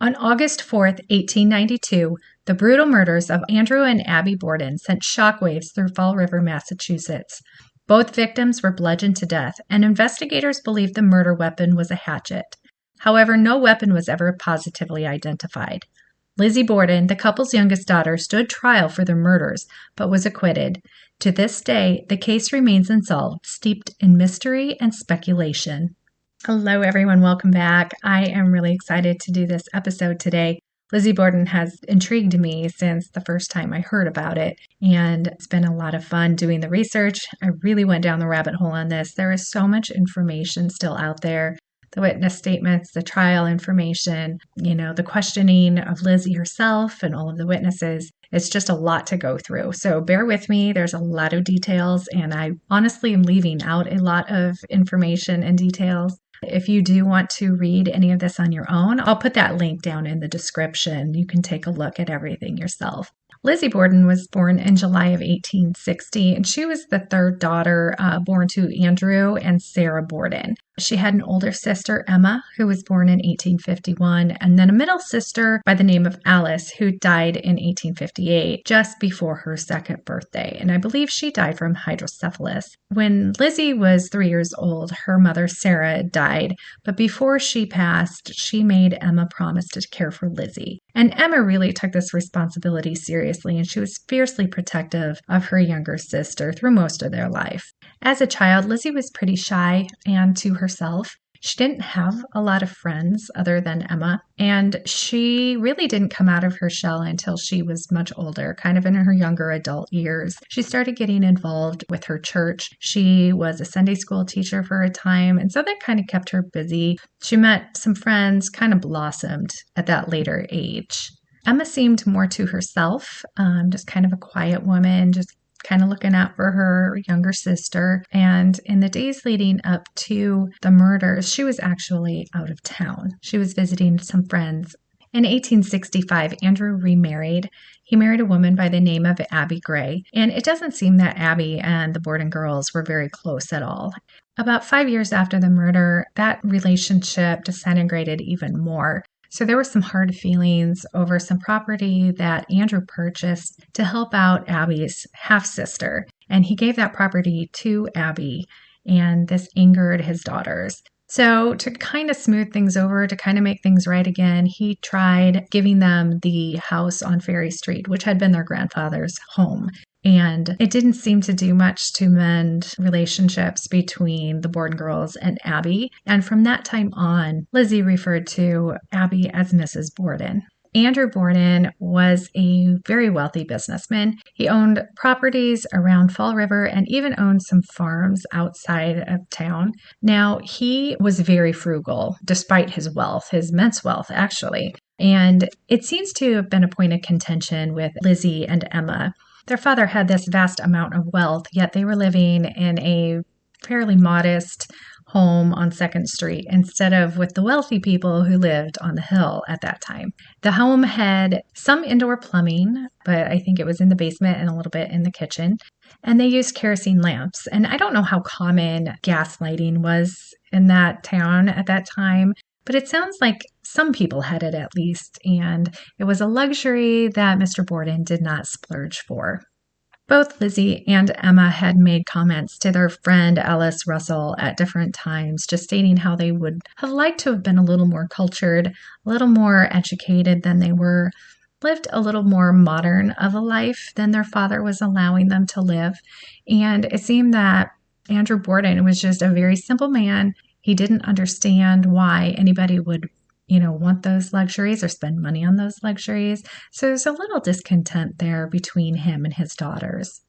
On August 4th, 1892, the brutal murders of Andrew and Abby Borden sent shockwaves through Fall River, Massachusetts. Both victims were bludgeoned to death, and investigators believed the murder weapon was a hatchet. However, no weapon was ever positively identified. Lizzie Borden, the couple's youngest daughter, stood trial for their murders, but was acquitted. To this day, the case remains unsolved, steeped in mystery and speculation. Hello, everyone. Welcome back. I am really excited to do this episode today. Lizzie Borden has intrigued me since the first time I heard about it, and it's been a lot of fun doing the research. I really went down the rabbit hole on this. There is so much information still out there. The witness statements, the trial information, the questioning of Lizzie herself and all of the witnesses. It's just a lot to go through. So bear with me. There's a lot of details, and I honestly am leaving out a lot of information and details. If you do want to read any of this on your own, I'll put that link down in the description. You can take a look at everything yourself. Lizzie Borden was born in July of 1860, and she was the third daughter born to Andrew and Sarah Borden. She had an older sister, Emma, who was born in 1851, and then a middle sister by the name of Alice, who died in 1858, just before her second birthday. And I believe she died from hydrocephalus. When Lizzie was 3 years old, her mother, Sarah, died. But before she passed, she made Emma promise to care for Lizzie. And Emma really took this responsibility seriously, and she was fiercely protective of her younger sister through most of their life. As a child, Lizzie was pretty shy and to herself. She didn't have a lot of friends other than Emma, and she really didn't come out of her shell until she was much older, kind of in her younger adult years. She started getting involved with her church. She was a Sunday school teacher for a time, and so that kind of kept her busy. She met some friends, kind of blossomed at that later age. Emma seemed more to herself, just kind of a quiet woman, just kind of looking out for her younger sister. And in the days leading up to the murders, she was actually out of town. She was visiting some friends. In 1865, Andrew remarried. He married a woman by the name of Abby Gray, and it doesn't seem that Abby and the Borden girls were very close at all. About 5 years after the murder, that relationship disintegrated even more. So there were some hard feelings over some property that Andrew purchased to help out Abby's half-sister. And he gave that property to Abby, and this angered his daughters. So to kind of smooth things over, to kind of make things right again, he tried giving them the house on Ferry Street, which had been their grandfather's home. And it didn't seem to do much to mend relationships between the Borden girls and Abby. And from that time on, Lizzie referred to Abby as Mrs. Borden. Andrew Borden was a very wealthy businessman. He owned properties around Fall River and even owned some farms outside of town. Now, he was very frugal, despite his wealth, his immense wealth, actually. And it seems to have been a point of contention with Lizzie and Emma. Their father had this vast amount of wealth, yet they were living in a fairly modest home on 2nd Street instead of with the wealthy people who lived on the hill at that time. The home had some indoor plumbing, but I think it was in the basement and a little bit in the kitchen. And they used kerosene lamps. And I don't know how common gas lighting was in that town at that time, but it sounds like some people had it at least, and it was a luxury that Mr. Borden did not splurge for. Both Lizzie and Emma had made comments to their friend Alice Russell at different times, just stating how they would have liked to have been a little more cultured, a little more educated than they were, lived a little more modern of a life than their father was allowing them to live. And it seemed that Andrew Borden was just a very simple man. He didn't understand why anybody would want those luxuries or spend money on those luxuries. So there's a little discontent there between him and his daughters.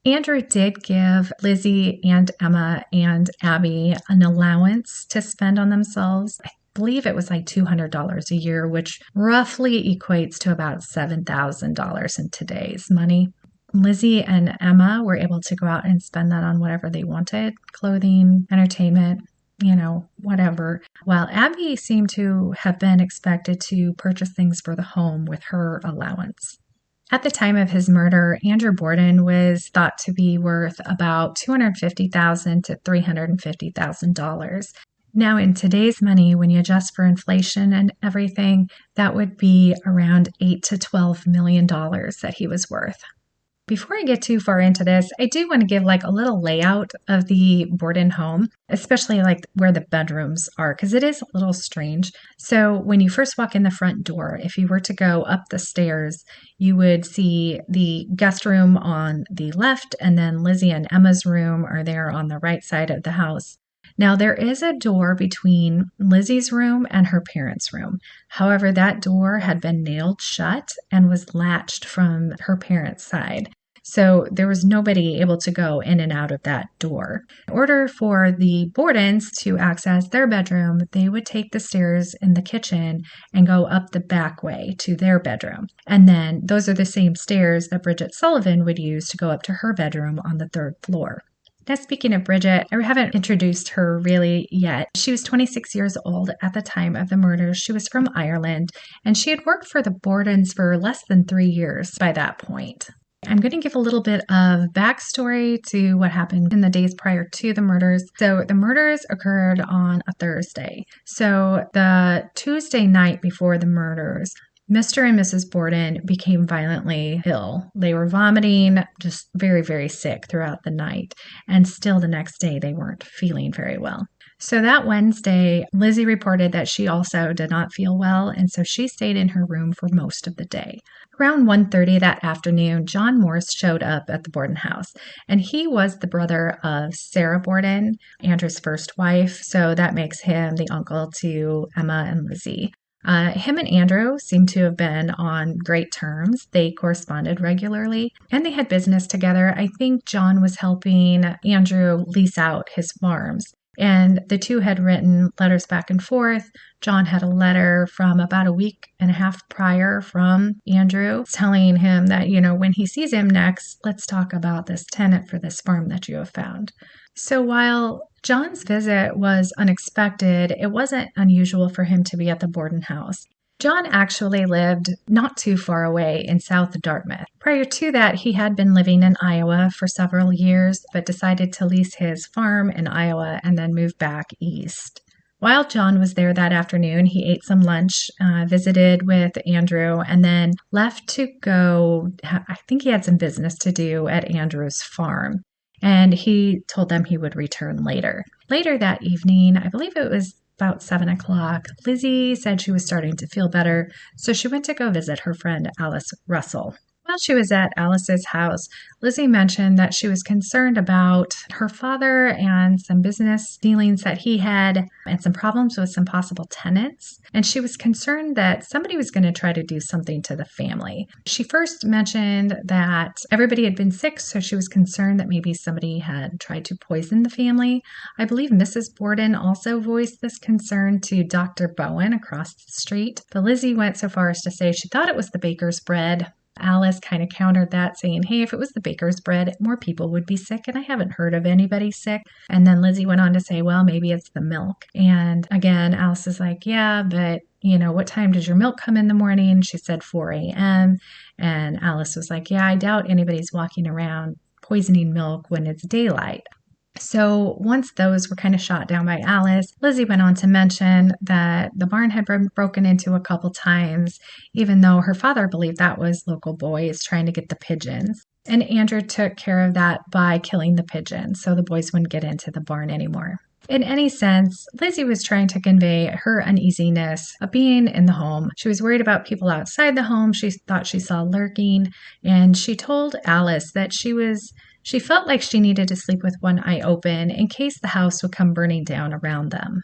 Andrew did give Lizzie and Emma and Abby an allowance to spend on themselves. I believe it was like $200 a year, which roughly equates to about $7,000 in today's money. Lizzie and Emma were able to go out and spend that on whatever they wanted, clothing, entertainment, whatever. While Abby seemed to have been expected to purchase things for the home with her allowance. At the time of his murder, Andrew Borden was thought to be worth about $250,000 to $350,000. Now, in today's money, when you adjust for inflation and everything, that would be around $8 to $12 million that he was worth. Before I get too far into this, I do want to give like a little layout of the Borden home, especially like where the bedrooms are, because it is a little strange. So when you first walk in the front door, if you were to go up the stairs, you would see the guest room on the left, and then Lizzie and Emma's room are there on the right side of the house. Now, there is a door between Lizzie's room and her parents' room. However, that door had been nailed shut and was latched from her parents' side. So there was nobody able to go in and out of that door. In order for the Bordens to access their bedroom, they would take the stairs in the kitchen and go up the back way to their bedroom. And then those are the same stairs that Bridget Sullivan would use to go up to her bedroom on the third floor. Now, speaking of Bridget, I haven't introduced her really yet. She was 26 years old at the time of the murders. She was from Ireland, and she had worked for the Bordens for less than 3 years by that point. I'm going to give a little bit of backstory to what happened in the days prior to the murders. So the murders occurred on a Thursday. So the Tuesday night before the murders, Mr. and Mrs. Borden became violently ill. They were vomiting, just very, very sick throughout the night. And still the next day, they weren't feeling very well. So that Wednesday, Lizzie reported that she also did not feel well, and so she stayed in her room for most of the day. Around 1:30 that afternoon, John Morse showed up at the Borden house, and he was the brother of Sarah Borden, Andrew's first wife, so that makes him the uncle to Emma and Lizzie. Him and Andrew seemed to have been on great terms. They corresponded regularly and they had business together. I think John was helping Andrew lease out his farms, and the two had written letters back and forth. John had a letter from about a week and a half prior from Andrew telling him that, when he sees him next, let's talk about this tenant for this farm that you have found. So while John's visit was unexpected, it wasn't unusual for him to be at the Borden house. John actually lived not too far away in South Dartmouth. Prior to that, he had been living in Iowa for several years, but decided to lease his farm in Iowa and then move back east. While John was there that afternoon, he ate some lunch, visited with Andrew, and then left to go. I think he had some business to do at Andrew's farm. And he told them he would return later. Later that evening, I believe it was about 7 o'clock, Lizzie said she was starting to feel better, so she went to go visit her friend Alice Russell. While she was at Alice's house, Lizzie mentioned that she was concerned about her father and some business dealings that he had and some problems with some possible tenants. And she was concerned that somebody was going to try to do something to the family. She first mentioned that everybody had been sick, so she was concerned that maybe somebody had tried to poison the family. I believe Mrs. Borden also voiced this concern to Dr. Bowen across the street. But Lizzie went so far as to say she thought it was the baker's bread. Alice kind of countered that, saying, hey, if it was the baker's bread, more people would be sick, and I haven't heard of anybody sick. And then Lizzie went on to say, well, maybe it's the milk. And again, Alice is like, yeah, but what time does your milk come in the morning? She said 4 a.m. And Alice was like, yeah, I doubt anybody's walking around poisoning milk when it's daylight. So once those were kind of shot down by Alice, Lizzie went on to mention that the barn had been broken into a couple times, even though her father believed that was local boys trying to get the pigeons. And Andrew took care of that by killing the pigeons, so the boys wouldn't get into the barn anymore. In any sense, Lizzie was trying to convey her uneasiness of being in the home. She was worried about people outside the home she thought she saw lurking, and she told Alice that she felt like she needed to sleep with one eye open in case the house would come burning down around them.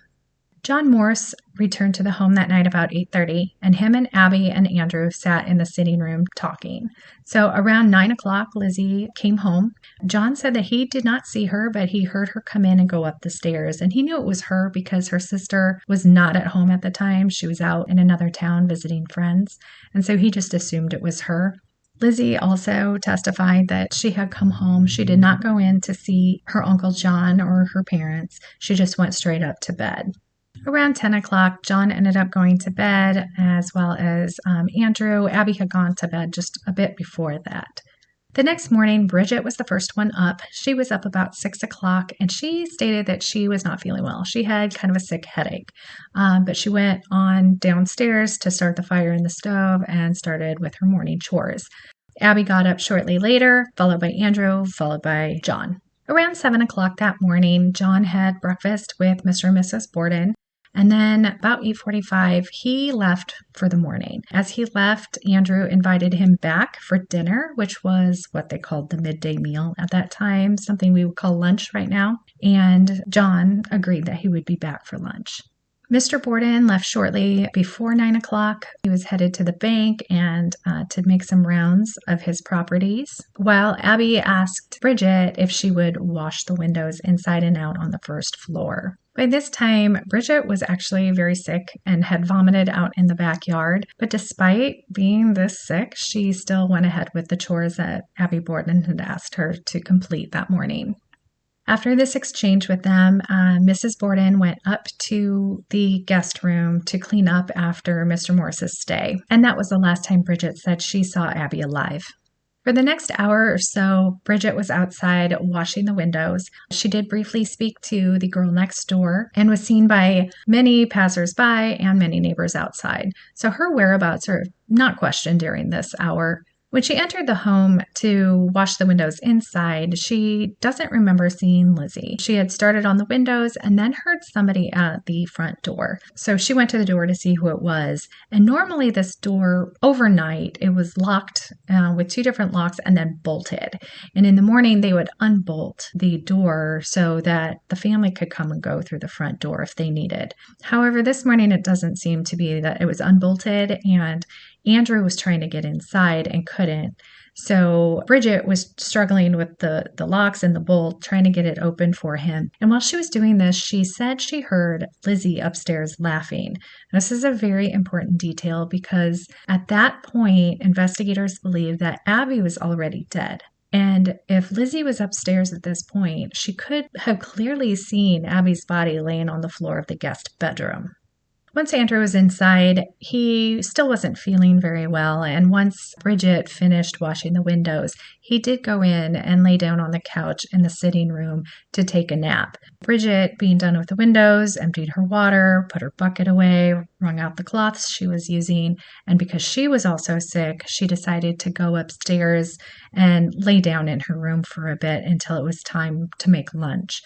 John Morse returned to the home that night about 8:30, and him and Abby and Andrew sat in the sitting room talking. So around 9 o'clock, Lizzie came home. John said that he did not see her, but he heard her come in and go up the stairs, and he knew it was her because her sister was not at home at the time. She was out in another town visiting friends, and so he just assumed it was her. Lizzie also testified that she had come home. She did not go in to see her Uncle John or her parents. She just went straight up to bed. Around 10 o'clock, John ended up going to bed, as well as Andrew. Abby had gone to bed just a bit before that. The next morning, Bridget was the first one up. She was up about 6 o'clock, and she stated that she was not feeling well. She had kind of a sick headache, but she went on downstairs to start the fire in the stove and started with her morning chores. Abby got up shortly later, followed by Andrew, followed by John. Around 7 o'clock that morning, John had breakfast with Mr. and Mrs. Borden. And then about 8:45, he left for the morning. As he left, Andrew invited him back for dinner, which was what they called the midday meal at that time, something we would call lunch right now. And John agreed that he would be back for lunch. Mr. Borden left shortly before 9 o'clock. He was headed to the bank and to make some rounds of his properties, while Abby asked Bridget if she would wash the windows inside and out on the first floor. By this time, Bridget was actually very sick and had vomited out in the backyard, but despite being this sick, she still went ahead with the chores that Abby Borden had asked her to complete that morning. After this exchange with them, Mrs. Borden went up to the guest room to clean up after Mr. Morris's stay, and that was the last time Bridget said she saw Abby alive. For the next hour or so, Bridget was outside washing the windows. She did briefly speak to the girl next door and was seen by many passersby and many neighbors outside. So her whereabouts are not questioned during this hour. When she entered the home to wash the windows inside, she doesn't remember seeing Lizzie. She had started on the windows and then heard somebody at the front door. So she went to the door to see who it was. And normally this door, overnight, it was locked with 2 different locks and then bolted. And in the morning, they would unbolt the door so that the family could come and go through the front door if they needed. However, this morning, it doesn't seem to be that it was unbolted, and Andrew was trying to get inside and couldn't. So Bridget was struggling with the locks and the bolt, trying to get it open for him. And while she was doing this, she said she heard Lizzie upstairs laughing. This is a very important detail because at that point, investigators believe that Abby was already dead. And if Lizzie was upstairs at this point, she could have clearly seen Abby's body laying on the floor of the guest bedroom. Once Andrew was inside, he still wasn't feeling very well, and once Bridget finished washing the windows, he did go in and lay down on the couch in the sitting room to take a nap. Bridget, being done with the windows, emptied her water, put her bucket away, wrung out the cloths she was using, and because she was also sick, she decided to go upstairs and lay down in her room for a bit until it was time to make lunch.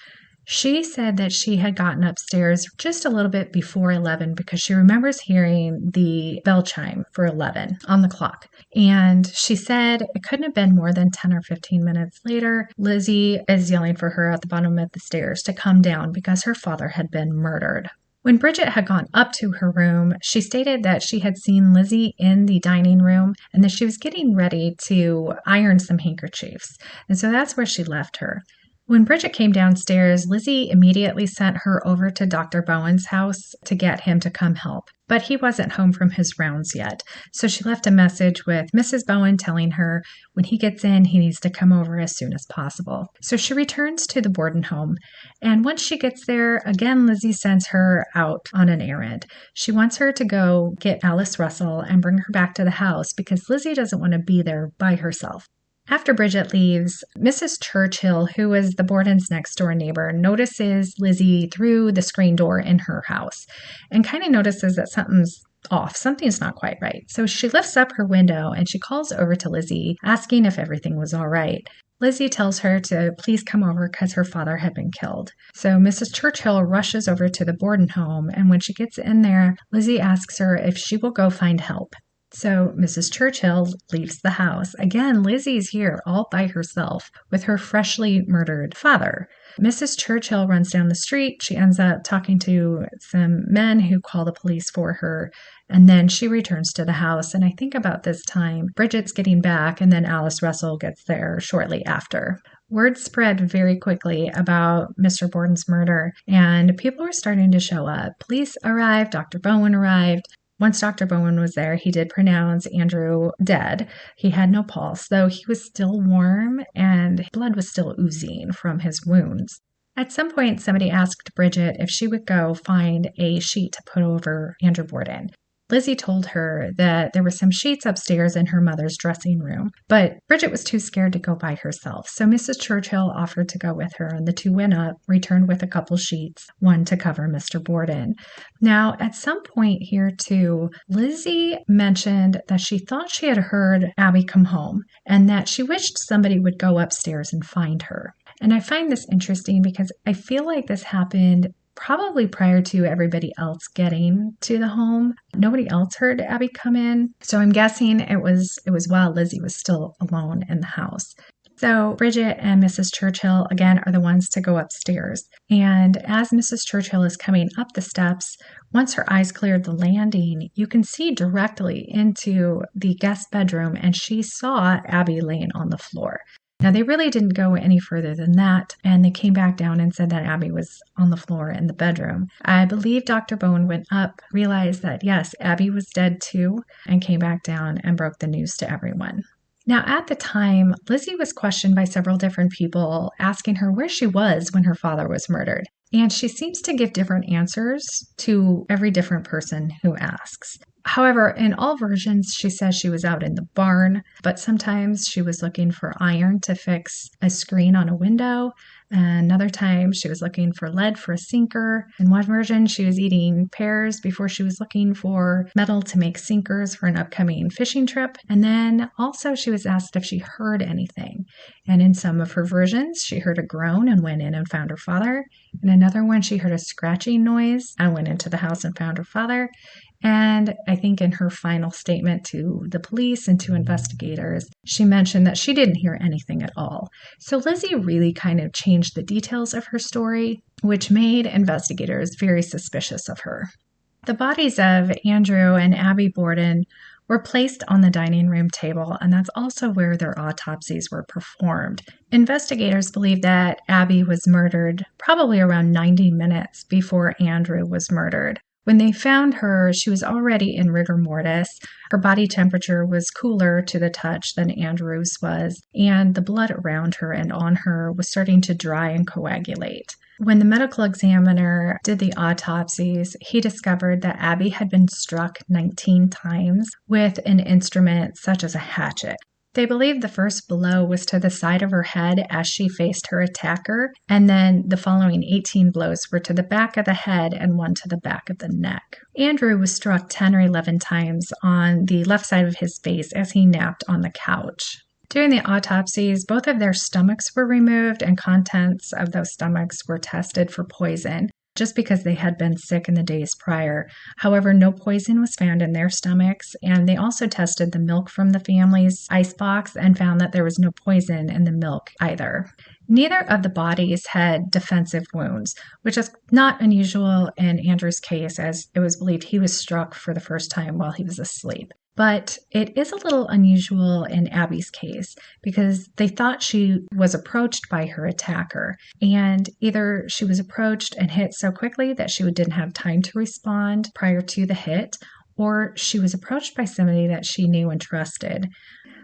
She said that she had gotten upstairs just a little bit before 11 because she remembers hearing the bell chime for 11 on the clock. And she said it couldn't have been more than 10 or 15 minutes later. Lizzie is yelling for her at the bottom of the stairs to come down because her father had been murdered. When Bridget had gone up to her room, she stated that she had seen Lizzie in the dining room and that she was getting ready to iron some handkerchiefs. And so that's where she left her. When Bridget came downstairs, Lizzie immediately sent her over to Dr. Bowen's house to get him to come help. But he wasn't home from his rounds yet. So she left a message with Mrs. Bowen telling her when he gets in, he needs to come over as soon as possible. So she returns to the Borden home. And once she gets there, again, Lizzie sends her out on an errand. She wants her to go get Alice Russell and bring her back to the house because Lizzie doesn't want to be there by herself. After Bridget leaves, Mrs. Churchill, who was the Borden's next door neighbor, notices Lizzie through the screen door in her house and kind of notices that something's off. Something's not quite right. So she lifts up her window and she calls over to Lizzie, asking if everything was all right. Lizzie tells her to please come over because her father had been killed. So Mrs. Churchill rushes over to the Borden home, and when she gets in there, Lizzie asks her if she will go find help. So Mrs. Churchill leaves the house. Again, Lizzie's here all by herself with her freshly murdered father. Mrs. Churchill runs down the street. She ends up talking to some men who call the police for her. And then she returns to the house. And I think about this time, Bridget's getting back and then Alice Russell gets there shortly after. Word spread very quickly about Mr. Borden's murder and people were starting to show up. Police arrived. Dr. Bowen arrived. Once Dr. Bowen was there, he did pronounce Andrew dead. He had no pulse, though he was still warm and blood was still oozing from his wounds. At some point, somebody asked Bridget if she would go find a sheet to put over Andrew Borden. Lizzie told her that there were some sheets upstairs in her mother's dressing room, but Bridget was too scared to go by herself. So Mrs. Churchill offered to go with her, and the two went up, returned with a couple sheets, one to cover Mr. Borden. Now, at some point here, too, Lizzie mentioned that she thought she had heard Abby come home and that she wished somebody would go upstairs and find her. And I find this interesting because I feel like this happened probably prior to everybody else getting to the home. Nobody else heard Abby come in. So I'm guessing it was while Lizzie was still alone in the house. So Bridget and Mrs. Churchill, again, are the ones to go upstairs. And as Mrs. Churchill is coming up the steps, once her eyes cleared the landing, you can see directly into the guest bedroom, and she saw Abby laying on the floor. Now, they really didn't go any further than that, and they came back down and said that Abby was on the floor in the bedroom. I believe Dr. Bowen went up, realized that, yes, Abby was dead too, and came back down and broke the news to everyone. Now, at the time, Lizzie was questioned by several different people, asking her where she was when her father was murdered. And she seems to give different answers to every different person who asks. However, in all versions, she says she was out in the barn, but sometimes she was looking for iron to fix a screen on a window. Another time, she was looking for lead for a sinker. In one version, she was eating pears before she was looking for metal to make sinkers for an upcoming fishing trip. And then also she was asked if she heard anything. And in some of her versions, she heard a groan and went in and found her father. In another one, she heard a scratching noise and went into the house and found her father. And I think in her final statement to the police and to investigators, she mentioned that she didn't hear anything at all. So Lizzie really kind of changed the details of her story, which made investigators very suspicious of her. The bodies of Andrew and Abby Borden were placed on the dining room table, and that's also where their autopsies were performed. Investigators believe that Abby was murdered probably around 90 minutes before Andrew was murdered. When they found her, she was already in rigor mortis. Her body temperature was cooler to the touch than Andrew's was, and the blood around her and on her was starting to dry and coagulate. When the medical examiner did the autopsies, he discovered that Abby had been struck 19 times with an instrument such as a hatchet. They believe the first blow was to the side of her head as she faced her attacker, and then the following 18 blows were to the back of the head and one to the back of the neck. Andrew was struck 10 or 11 times on the left side of his face as he napped on the couch. During the autopsies, both of their stomachs were removed and contents of those stomachs were tested for poison, just because they had been sick in the days prior. However, no poison was found in their stomachs, and they also tested the milk from the family's icebox and found that there was no poison in the milk either. Neither of the bodies had defensive wounds, which is not unusual in Andrew's case, as it was believed he was struck for the first time while he was asleep. But it is a little unusual in Abby's case because they thought she was approached by her attacker, and either she was approached and hit so quickly that she didn't have time to respond prior to the hit, or she was approached by somebody that she knew and trusted.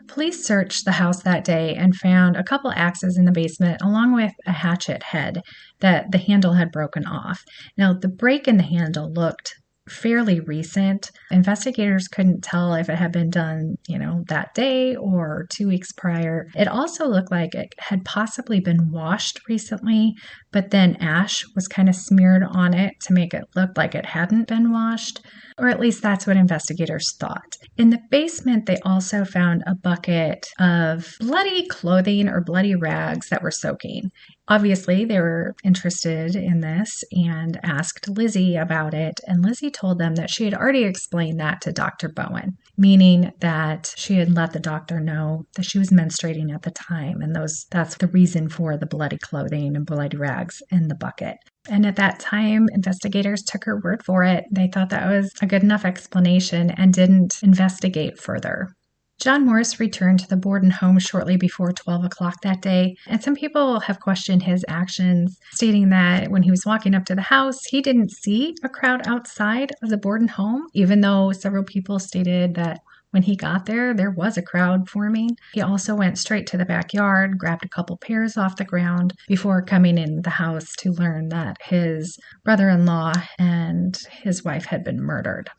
Police searched the house that day and found a couple axes in the basement along with a hatchet head that the handle had broken off. Now, the break in the handle looked fairly recent. Investigators couldn't tell if it had been done, that day or 2 weeks prior. It also looked like it had possibly been washed recently, but then ash was kind of smeared on it to make it look like it hadn't been washed, or at least that's what investigators thought. In the basement, they also found a bucket of bloody clothing or bloody rags that were soaking. Obviously, they were interested in this and asked Lizzie about it, and Lizzie told them that she had already explained that to Dr. Bowen, meaning that she had let the doctor know that she was menstruating at the time, and that's the reason for the bloody clothing and bloody rags in the bucket. And at that time, investigators took her word for it. They thought that was a good enough explanation and didn't investigate further. John Morris returned to the Borden home shortly before 12 o'clock that day, and some people have questioned his actions, stating that when he was walking up to the house, he didn't see a crowd outside of the Borden home, even though several people stated that when he got there, there was a crowd forming. He also went straight to the backyard, grabbed a couple pears off the ground before coming in the house to learn that his brother-in-law and his wife had been murdered.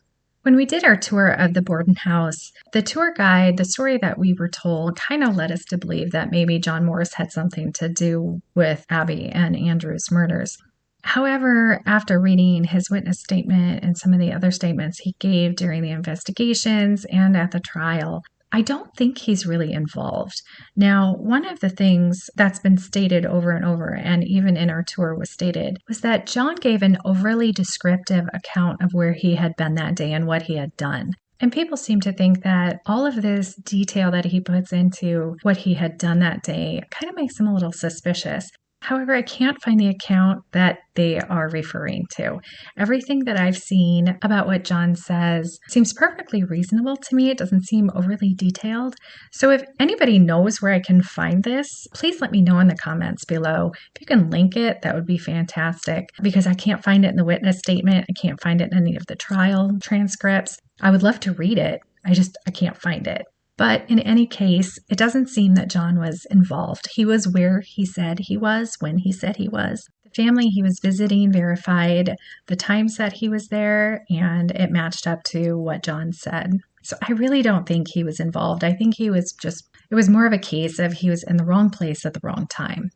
When we did our tour of the Borden house, the tour guide, the story that we were told kind of led us to believe that maybe John Morris had something to do with Abby and Andrew's murders. However, after reading his witness statement and some of the other statements he gave during the investigations and at the trial, I don't think he's really involved. Now, one of the things that's been stated over and over, and even in our tour was stated, was that John gave an overly descriptive account of where he had been that day and what he had done. And people seem to think that all of this detail that he puts into what he had done that day kind of makes him a little suspicious. However, I can't find the account that they are referring to. Everything that I've seen about what John says seems perfectly reasonable to me. It doesn't seem overly detailed. So if anybody knows where I can find this, please let me know in the comments below. If you can link it, that would be fantastic, because I can't find it in the witness statement. I can't find it in any of the trial transcripts. I would love to read it. I can't find it. But in any case, it doesn't seem that John was involved. He was where he said he was when he said he was. The family he was visiting verified the times that he was there, and it matched up to what John said. So I really don't think he was involved. I think it was more of a case of he was in the wrong place at the wrong time.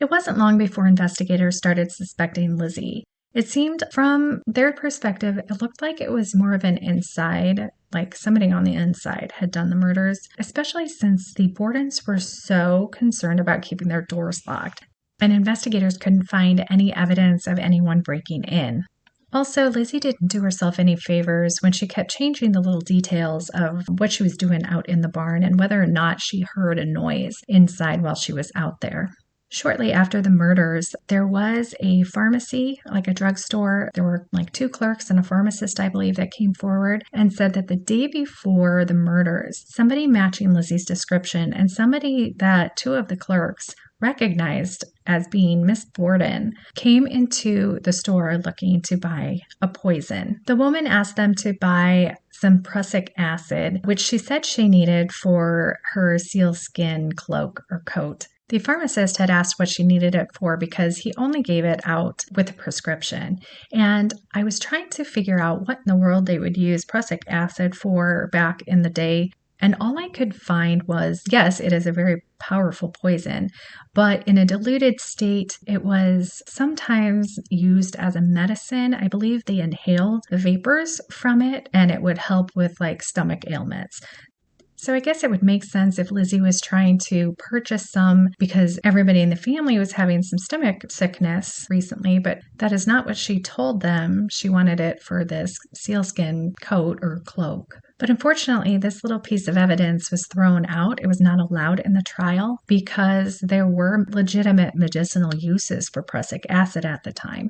It wasn't long before investigators started suspecting Lizzie. It seemed from their perspective, it looked like it was more of an inside, like somebody on the inside had done the murders, especially since the Bordens were so concerned about keeping their doors locked, and investigators couldn't find any evidence of anyone breaking in. Also, Lizzie didn't do herself any favors when she kept changing the little details of what she was doing out in the barn and whether or not she heard a noise inside while she was out there. Shortly after the murders, there was a pharmacy, like a drugstore. There were like 2 clerks and a pharmacist, I believe, that came forward and said that the day before the murders, somebody matching Lizzie's description and somebody that 2 of the clerks recognized as being Miss Borden came into the store looking to buy a poison. The woman asked them to buy some prussic acid, which she said she needed for her sealskin cloak or coat. The pharmacist had asked what she needed it for because he only gave it out with a prescription. And I was trying to figure out what in the world they would use prussic acid for back in the day. And all I could find was, yes, it is a very powerful poison, but in a diluted state, it was sometimes used as a medicine. I believe they inhaled the vapors from it, and it would help with like stomach ailments. So I guess it would make sense if Lizzie was trying to purchase some because everybody in the family was having some stomach sickness recently, but that is not what she told them. She wanted it for this sealskin coat or cloak. But unfortunately, this little piece of evidence was thrown out. It was not allowed in the trial because there were legitimate medicinal uses for prussic acid at the time.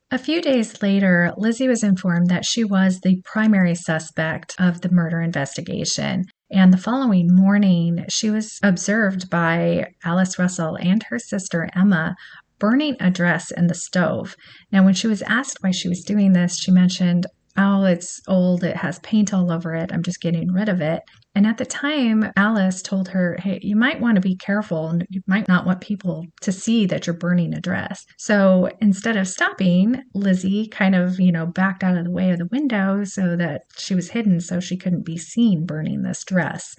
A few days later, Lizzie was informed that she was the primary suspect of the murder investigation. And the following morning, she was observed by Alice Russell and her sister Emma burning a dress in the stove. Now, when she was asked why she was doing this, she mentioned, "Oh, it's old, it has paint all over it, I'm just getting rid of it." And at the time, Alice told her, "Hey, you might want to be careful, and you might not want people to see that you're burning a dress." So instead of stopping, Lizzie kind of, backed out of the way of the window so that she was hidden so she couldn't be seen burning this dress.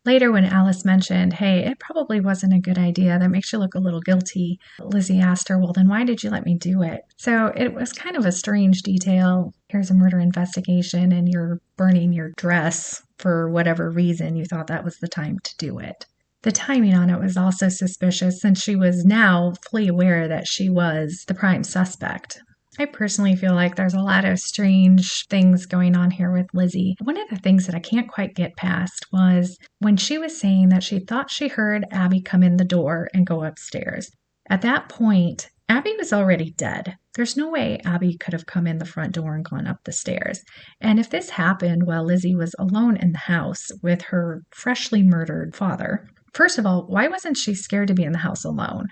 Later, when Alice mentioned, "Hey, it probably wasn't a good idea, that makes you look a little guilty," Lizzie asked her, "Well, then why did you let me do it?" So it was kind of a strange detail. Here's a murder investigation and you're burning your dress for whatever reason you thought that was the time to do it. The timing on it was also suspicious since she was now fully aware that she was the prime suspect. I personally feel like there's a lot of strange things going on here with Lizzie. One of the things that I can't quite get past was when she was saying that she thought she heard Abby come in the door and go upstairs. At that point, Abby was already dead. There's no way Abby could have come in the front door and gone up the stairs. And if this happened while Lizzie was alone in the house with her freshly murdered father, first of all, why wasn't she scared to be in the house alone?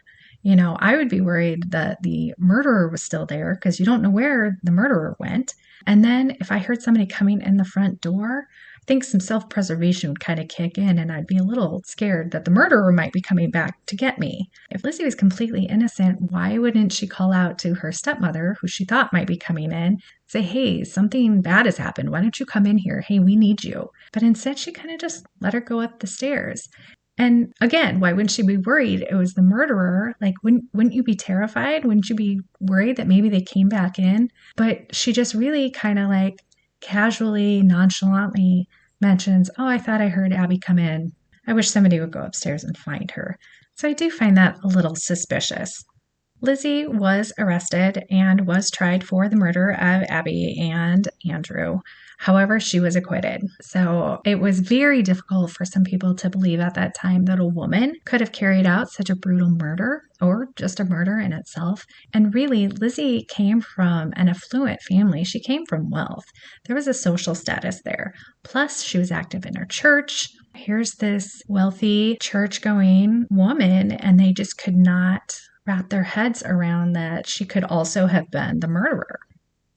I would be worried that the murderer was still there because you don't know where the murderer went. And then if I heard somebody coming in the front door, think some self-preservation would kind of kick in, and I'd be a little scared that the murderer might be coming back to get me. If Lizzie was completely innocent, why wouldn't she call out to her stepmother, who she thought might be coming in, say, hey, something bad has happened. Why don't you come in here? Hey, we need you. But instead, she kind of just let her go up the stairs. And again, why wouldn't she be worried? It was the murderer. Like, wouldn't you be terrified? Wouldn't you be worried that maybe they came back in? But she just really kind of like casually, nonchalantly mentions, oh, I thought I heard Abby come in. I wish somebody would go upstairs and find her. So I do find that a little suspicious. Lizzie was arrested and was tried for the murder of Abby and Andrew. However, she was acquitted. So it was very difficult for some people to believe at that time that a woman could have carried out such a brutal murder, or just a murder in itself. And really, Lizzie came from an affluent family. She came from wealth. There was a social status there. Plus, she was active in her church. Here's this wealthy church-going woman, and they just could not wrap their heads around that she could also have been the murderer.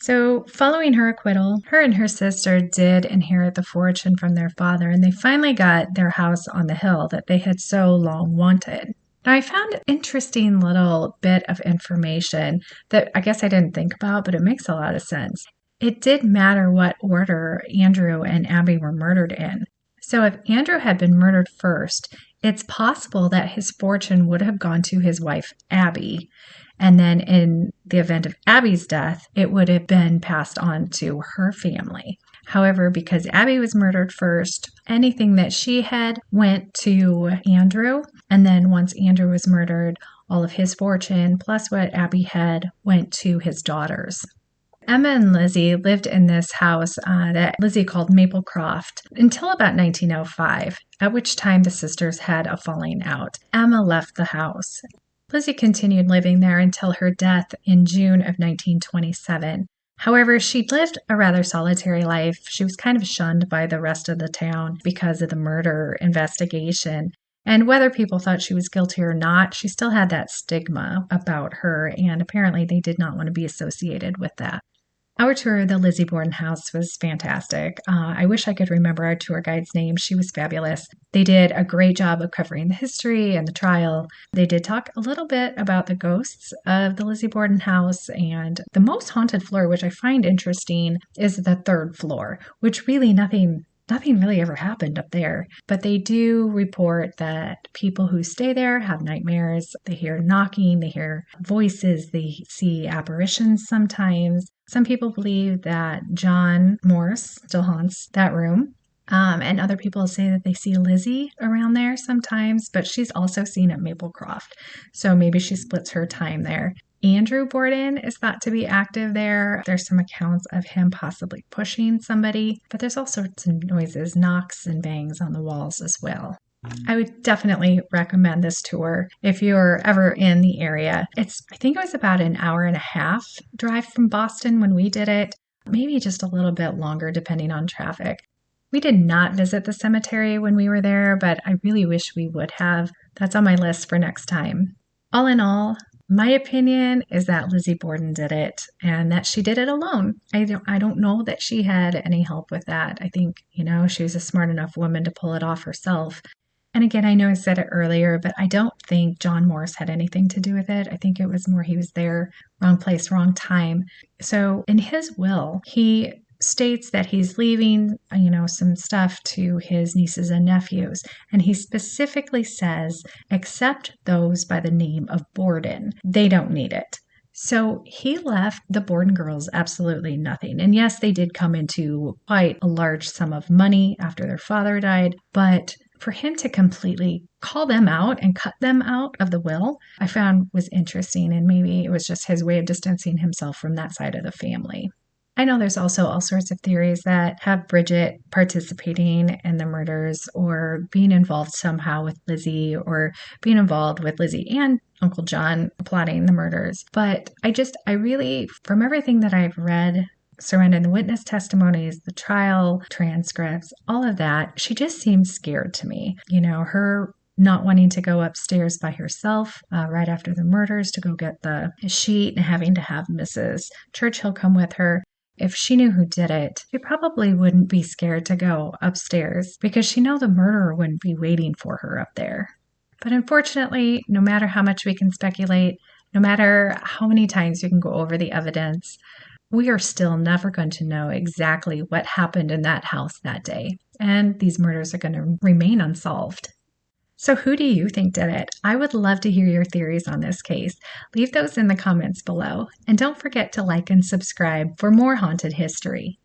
So following her acquittal, her and her sister did inherit the fortune from their father, and they finally got their house on the hill that they had so long wanted. Now, I found an interesting little bit of information that I guess I didn't think about, but it makes a lot of sense. It did matter what order Andrew and Abby were murdered in. So if Andrew had been murdered first, it's possible that his fortune would have gone to his wife, Abby. And then in the event of Abby's death, it would have been passed on to her family. However, because Abby was murdered first, anything that she had went to Andrew. And then once Andrew was murdered, all of his fortune, plus what Abby had, went to his daughters. Emma and Lizzie lived in this house that Lizzie called Maplecroft until about 1905, at which time the sisters had a falling out. Emma left the house. Lizzie continued living there until her death in June of 1927. However, she lived a rather solitary life. She was kind of shunned by the rest of the town because of the murder investigation. And whether people thought she was guilty or not, she still had that stigma about her, and apparently they did not want to be associated with that. Our tour of the Lizzie Borden House was fantastic. I wish I could remember our tour guide's name. She was fabulous. They did a great job of covering the history and the trial. They did talk a little bit about the ghosts of the Lizzie Borden House, and the most haunted floor, which I find interesting, is the third floor, which really nothing really ever happened up there. But they do report that people who stay there have nightmares. They hear knocking, they hear voices, they see apparitions sometimes. Some people believe that John Morse still haunts that room. And other people say that they see Lizzie around there sometimes, but she's also seen at Maplecroft. So maybe she splits her time there. Andrew Borden is thought to be active there. There's some accounts of him possibly pushing somebody, but there's all sorts of noises, knocks and bangs on the walls as well. I would definitely recommend this tour if you're ever in the area. I think it was about an hour and a half drive from Boston when we did it, maybe just a little bit longer depending on traffic. We did not visit the cemetery when we were there, but I really wish we would have. That's on my list for next time. All in all, my opinion is that Lizzie Borden did it and that she did it alone. I don't know that she had any help with that. I think, she was a smart enough woman to pull it off herself. And again, I know I said it earlier, but I don't think John Morse had anything to do with it. I think it was more he was there, wrong place, wrong time. So in his will, he states that he's leaving, some stuff to his nieces and nephews. And he specifically says, except those by the name of Borden, they don't need it. So he left the Borden girls absolutely nothing. And yes, they did come into quite a large sum of money after their father died, but for him to completely call them out and cut them out of the will, I found was interesting. And maybe it was just his way of distancing himself from that side of the family. I know there's also all sorts of theories that have Bridget participating in the murders or being involved somehow with Lizzie or being involved with Lizzie and Uncle John plotting the murders. But I really, from everything that I've read surrounding the witness testimonies, the trial transcripts, all of that, she just seems scared to me. Her not wanting to go upstairs by herself right after the murders to go get the sheet and having to have Mrs. Churchill come with her. If she knew who did it, she probably wouldn't be scared to go upstairs because she knows the murderer wouldn't be waiting for her up there. But unfortunately, no matter how much we can speculate, no matter how many times we can go over the evidence, we are still never going to know exactly what happened in that house that day. And these murders are going to remain unsolved. So who do you think did it? I would love to hear your theories on this case. Leave those in the comments below. And don't forget to like and subscribe for more haunted history.